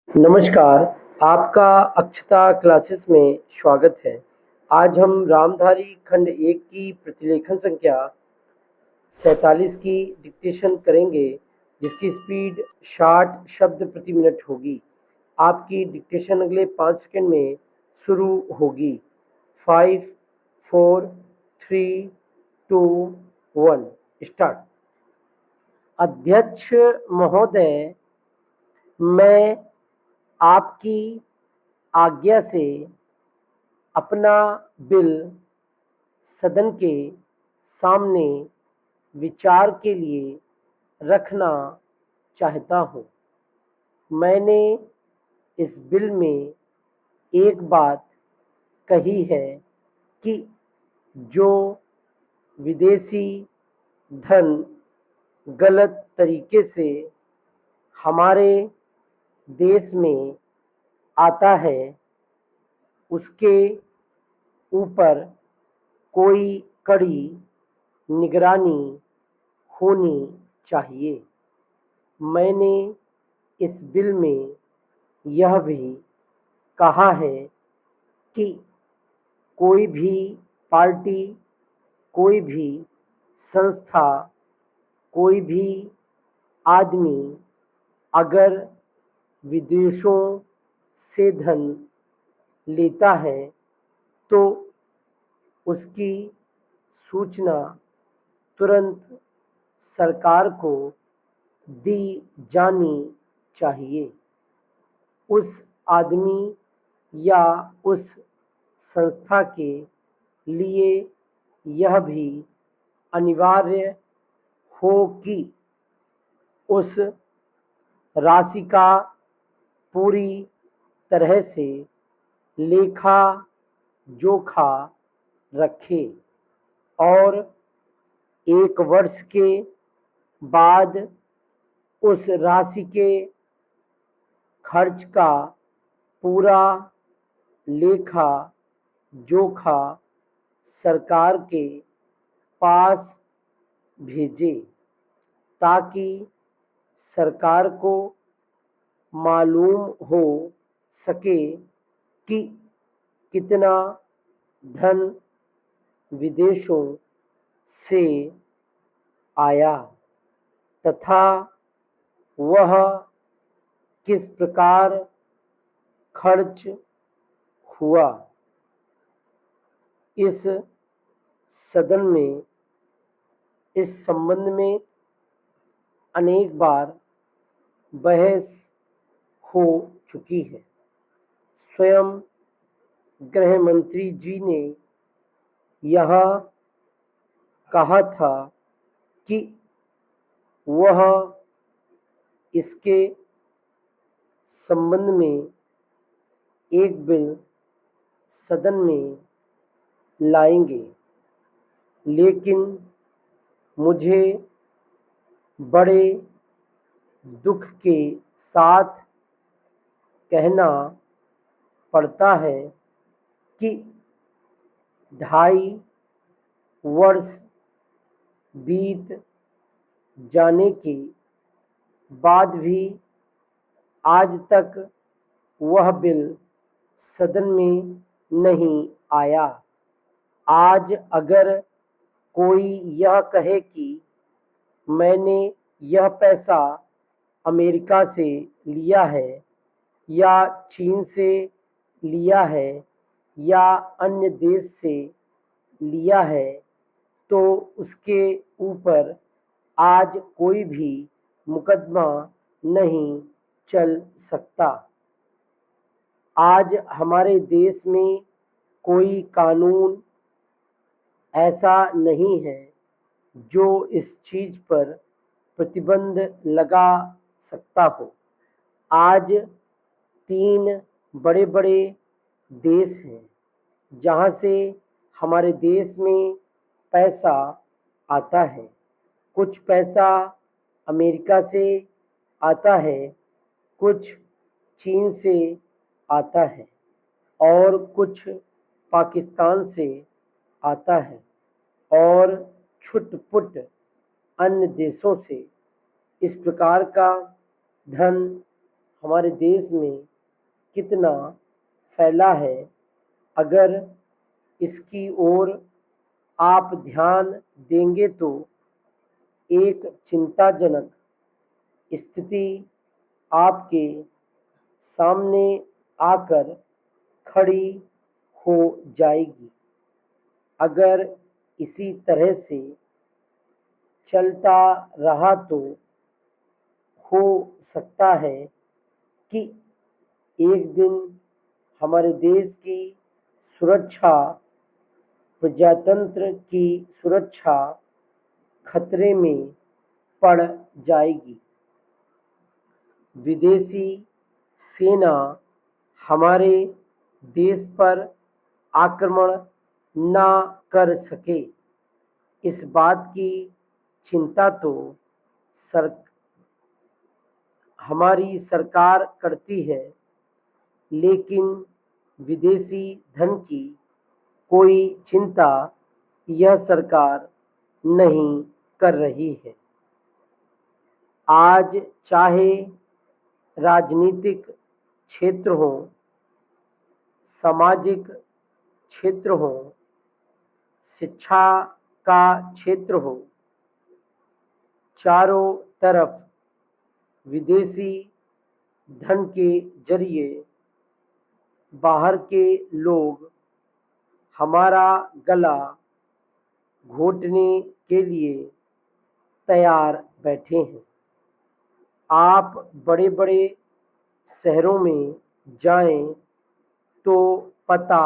नमस्कार, आपका अक्षता क्लासेस में स्वागत है। आज हम रामधारी खंड 1 की प्रतिलेखन संख्या 47 की डिक्टेशन करेंगे, जिसकी स्पीड 60 शब्द प्रति मिनट होगी। आपकी डिक्टेशन अगले 5 सेकंड में शुरू होगी। 5, 4, 3, 2, 1 स्टार्ट। अध्यक्ष महोदय, मैं आपकी आज्ञा से अपना बिल सदन के सामने विचार के लिए रखना चाहता हूँ। मैंने इस बिल में एक बात कही है कि जो विदेशी धन गलत तरीके से हमारे देश में आता है, उसके ऊपर कोई कड़ी निगरानी होनी चाहिए। मैंने इस बिल में यह भी कहा है कि कोई भी पार्टी, कोई भी संस्था, कोई भी आदमी अगर विदेशों से धन लेता है तो उसकी सूचना तुरंत सरकार को दी जानी चाहिए। उस आदमी या उस संस्था के लिए यह भी अनिवार्य हो कि उस राशि का पूरी तरह से लेखा जोखा रखे और 1 वर्ष के बाद उस राशि के खर्च का पूरा लेखा जोखा सरकार के पास भेजे, ताकि सरकार को मालूम हो सके कि कितना धन विदेशों से आया तथा वह किस प्रकार खर्च हुआ। इस सदन में इस संबंध में अनेक बार बहस हो चुकी है। स्वयं गृह मंत्री जी ने यह कहा था कि वह इसके संबंध में एक बिल सदन में लाएंगे, लेकिन मुझे बड़े दुख के साथ कहना पड़ता है कि 2.5 वर्ष बीत जाने के बाद भी आज तक वह बिल सदन में नहीं आया। आज अगर कोई यह कहे कि मैंने यह पैसा अमेरिका से लिया है या चीन से लिया है या अन्य देश से लिया है, तो उसके ऊपर आज कोई भी मुकदमा नहीं चल सकता। आज हमारे देश में कोई कानून ऐसा नहीं है जो इस चीज पर प्रतिबंध लगा सकता हो। आज 3 बड़े बड़े देश हैं जहाँ से हमारे देश में पैसा आता है। कुछ पैसा अमेरिका से आता है, कुछ चीन से आता है और कुछ पाकिस्तान से आता है और छुट-पुट अन्य देशों से। इस प्रकार का धन हमारे देश में कितना फैला है, अगर इसकी ओर आप ध्यान देंगे तो एक चिंताजनक स्थिति आपके सामने आकर खड़ी हो जाएगी। अगर इसी तरह से चलता रहा तो हो सकता है कि एक दिन हमारे देश की सुरक्षा, प्रजातंत्र की सुरक्षा खतरे में पड़ जाएगी। विदेशी सेना हमारे देश पर आक्रमण ना कर सके, इस बात की चिंता तो हमारी सरकार करती है, लेकिन विदेशी धन की कोई चिंता यह सरकार नहीं कर रही है। आज चाहे राजनीतिक क्षेत्र हो, सामाजिक क्षेत्र हो, शिक्षा का क्षेत्र हो, चारों तरफ विदेशी धन के जरिए बाहर के लोग हमारा गला घोटने के लिए तैयार बैठे हैं। आप बड़े बड़े शहरों में जाएं तो पता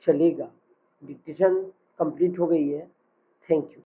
चलेगा। डिक्टेशन कंप्लीट हो गई है। Thank you.